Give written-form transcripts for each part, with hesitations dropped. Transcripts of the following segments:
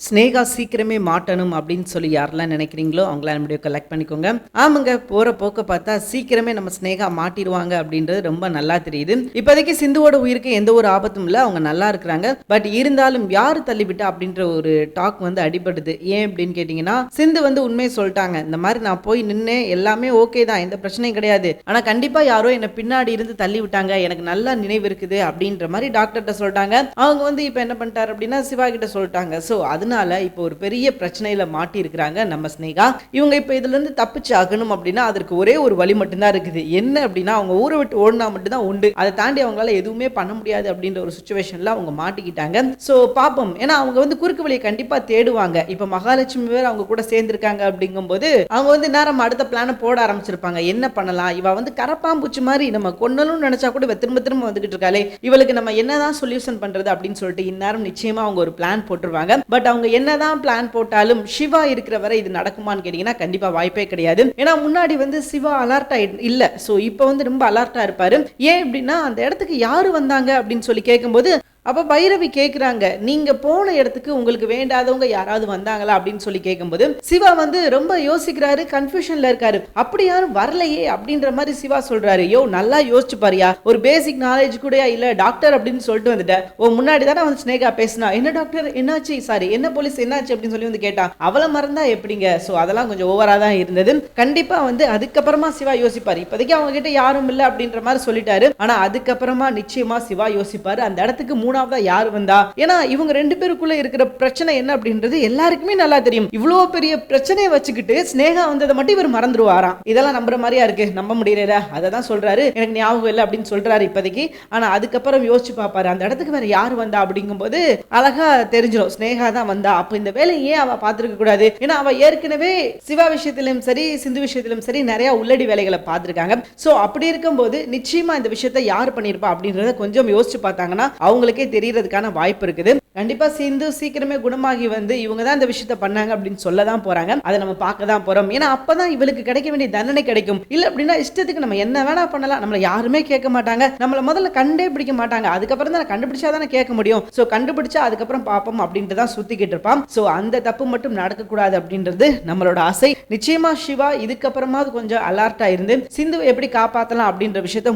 ஸ்னேகா சீக்கிரமே மாட்டணும் அப்படின்னு சொல்லி யாரெல்லாம் நினைக்கிறீங்களோ அவங்களாம் நம்முடைய கலெக்ட் பண்ணிக்கோங்க. ஆமாங்க, போற போக்க பார்த்தா சீக்கிரமே நம்ம ஸ்னேகா மாட்டிடுவாங்க அப்படின்றது ரொம்ப நல்லா தெரியுது. இப்போதைக்கு சிந்துவோட உயிருக்கு எந்த ஒரு ஆபத்தும் இல்லை, அவங்க நல்லா இருக்கிறாங்க. பட் இருந்தாலும் யாரு தள்ளிவிட்டா அப்படின்ற ஒரு டாக் வந்து அடிபடுது. ஏன் அப்படின்னு கேட்டீங்கன்னா, சிந்து வந்து உண்மையை சொல்லிட்டாங்க. இந்த மாதிரி நான் போய் நின்று எல்லாமே ஓகே தான், எந்த பிரச்சனையும் கிடையாது, ஆனா கண்டிப்பா யாரோ என்ன பின்னாடி இருந்து தள்ளி விட்டாங்க, எனக்கு நல்லா நினைவு இருக்குது அப்படின்ற மாதிரி டாக்டர்கிட்ட சொல்லிட்டாங்க. அவங்க வந்து இப்போ என்ன பண்ணிட்டாரு அப்படின்னா சிவா கிட்ட சொல்லிட்டாங்க. ஸோ அதனால இப்போ ஒரு பெரிய பிரச்சனையில மாட்டி இருக்கிறாங்க நம்ம ஸ்னேகா. இவங்க இப்போ இதுல இருந்து தப்பிச்சு ஆகணும் அப்படின்னா அதற்கு ஒரே ஒரு வழி மட்டும்தான் இருக்குது. என்ன அப்படின்னா அவங்க ஊரை விட்டு ஓடினா மட்டும்தான் உண்டு. அதை தாண்டி அவங்களால எதுவுமே பண்ண முடியாது அப்படின்ற ஒரு சுச்சுவேஷன்ல அவங்க மாட்டிக்கிட்டாங்க. ஸோ பாப்போம், ஏன்னா அவங்க வந்து குறுக்கு வழியை கண்டிப்பா தேடுவாங்க. இப்போ மகாலட்சுமி வேற அவங்க கூட சேர்ந்திருக்காங்க அப்படிங்கும்போது அவங்க வந்து நேரம் அடுத்த பிளான போட ஆரம்பிச்சிருப்பாங்க. என்ன பண்ணலாம், இவ வந்து கரப்பாம்பூச்சி மாதிரி நம்ம கொன்னலும் நினைச்சா கூட திரும்ப திரும்ப வந்துகிட்டு இருக்காளே, இவளுக்கு நம்ம என்னதான் சொல்யூஷன் பண்றது அப்படின்னு சொல்லிட்டு இந்நேரம் நிச்சயமா அவங்க ஒரு பிளான் போட்டுருவாங்க. பட் அவங்க என்னதான் பிளான் போட்டாலும் சிவா இருக்கிற வரை இது நடக்குமான்னு கேட்டீங்கன்னா கண்டிப்பா வாய்ப்பே கிடையாது. ஏன்னா முன்னாடி வந்து சிவா அலர்ட்டா இல்ல, சோ இப்போ வந்து ரொம்ப அலர்ட்டா இருப்பாரு. ஏன் அப்படின்னா அந்த இடத்துக்கு யாரு வந்தாங்க அப்படின்னு சொல்லி கேட்கும்போது அப்ப பைரவி கேக்குறாங்க, நீங்க போன இடத்துக்கு உங்களுக்கு வேண்டாதவங்க யாராவது வந்தாங்களா அப்படின்னு சொல்லி கேட்கும்போது சிவா வந்து ரொம்ப யோசிக்கிறாரு, கன்ஃபியூஷன்ல இருக்காரு. அப்படி யாரும் வரலையே அப்படின்ற மாதிரி சிவா சொல்றாரு. யோ நல்லா யோசிச்சு பாரியா, ஒரு பேசிக் நாலேஜ் கூட இல்ல, டாக்டர் அப்படின்னு சொல்லிட்டு வந்துட்ட. ஓ முன்னாடி தானே வந்து ஸ்னேகா பேசினா, என்ன டாக்டர் என்னாச்சு, சாரி என்ன போலீஸ் என்னாச்சு அப்படின்னு சொல்லி வந்து கேட்டா, அவளை மறந்தா எப்படிங்க. சோ அதெல்லாம் கொஞ்சம் ஓவரா தான் இருந்தது. கண்டிப்பா வந்து அதுக்கப்புறமா சிவா யோசிப்பாரு. இப்போதைக்கு அவங்க கிட்ட யாரும் இல்ல அப்படின்ற மாதிரி சொல்லிட்டாரு. ஆனா அதுக்கப்புறமா நிச்சயமா சிவா யோசிப்பாரு, அந்த இடத்துக்கு மூணாவதா யார் வந்தா. ஏன்னா இவங்க ரெண்டு பேருக்குள்ள இருக்கிற பிரச்சனை என்ன அப்படின்றது எல்லாருக்குமே நல்லா தெரியும். இவ்வளவு பெரிய பிரச்சனையை வச்சுக்கிட்டு ஸ்னேகா வந்ததை மட்டும் இவர் மறந்துடுவாராம். இதெல்லாம் நம்புற மாதிரியா இருக்கு, நம்ப முடியல. அதை தான் சொல்றாரு, எனக்கு ஞாபகம் இல்லை அப்படின்னு சொல்றாரு இப்போதைக்கு. ஆனா அதுக்கப்புறம் யோசிச்சு பார்ப்பாரு, அந்த இடத்துக்கு வேற யார் வந்தா அப்படிங்கும்போது அழகா தெரிஞ்சிடும் ஸ்னேகா தான் வந்தா. அப்ப இந்த வேலையை ஏன் அவ பார்த்திருக்க கூடாது, ஏன்னா அவ ஏற்கனவே சிவா விஷயத்திலும் சரி சிந்து விஷயத்திலும் சரி நிறைய உள்ளடி வேலைகளை பார்த்திருக்காங்க. சோ அப்படி இருக்கும்போது நிச்சயமா இந்த விஷயத்தை யார் பண்ணிருப்பா அப்படின்றத கொஞ்சம் யோசிச்சு பார்த்தாங்கன்னா அவங்களுக்கே தெரியறதுக்கான வாய்ப்பு இருக்குது. கண்டிப்பா சிந்து சீக்கிரமே குணமாகி வந்து இவங்க தான் இந்த விஷயத்தை பண்ணாங்க அப்படின்னு சொல்ல தான் போறாங்க. அதை நம்ம பார்க்க தான் போறோம். ஏன்னா அப்பதான் இவளுக்கு கிடைக்க வேண்டிய தண்டனை கிடைக்கும். இல்ல அப்படின்னா இஷ்டத்துக்கு நம்ம என்ன வேணா பண்ணலாம், நம்மள யாருமே கேட்க மாட்டாங்க, நம்மள முதல்ல கண்டே பிடிக்க மாட்டாங்க, அதுக்கப்புறம் தான் கண்டுபிடிச்சா தானே கேட்க முடியும். சோ கண்டுபிடிச்சா அதுக்கப்புறம் பாப்போம் அப்படின்ட்டு தான் சுத்திக்கிட்டு இருப்பான். சோ அந்த தப்பு மட்டும் நடக்கக்கூடாது அப்படின்றது நம்மளோட ஆசை. நிச்சயமா சிவா இதுக்கப்புறமா கொஞ்சம் அலர்ட்டா இருந்து சிந்துவை எப்படி காப்பாற்றலாம் அப்படின்ற விஷயத்தை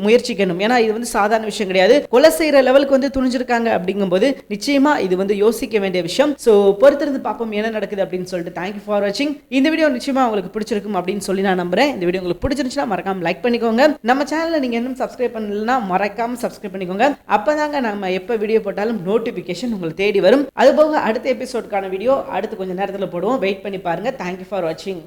முயற்சிக்கணும். ஏன்னா இது வந்து சாதாரண விஷயம் கிடையாது. கொலை செய்யற லெவலுக்கு வந்து துணிஞ்சிருக்காங்க அப்படிங்கும்போது நிச்சயமா இது வந்து யோசிக்க வேண்டிய விஷயம். சோ பொறுத்திருந்து பாப்போம் என்ன நடக்குது அப்படின்னு சொல்லிட்டு. தேங்க்யூ ஃபார் வாட்சிங். இந்த வீடியோ நிச்சயமா உங்களுக்கு பிடிச்சிருக்கும் அப்படின்னு சொல்லி நான் நம்புறேன். இந்த வீடியோ உங்களுக்கு பிடிச்சிருந்துச்சுன்னா மறக்காம லைக் பண்ணிக்கோங்க. நம்ம சேனலை நீங்க இன்னும் சப்ஸ்கிரைப் பண்ணலன்னா மறக்காம சப்ஸ்கிரைப் பண்ணிக்கோங்க. அப்பதாங்க நம்ம எப்ப வீடியோ போட்டாலும் நோட்டிபிகேஷன் உங்களுக்கு தேடி வரும். அதுபோக அடுத்த எபிசோடுக்கான வீடியோ அடுத்து கொஞ்சம் நேரத்தில் போடுவோம், வெயிட் பண்ணி பாருங்க. தேங்க்யூ ஃபார் வாட்சிங்.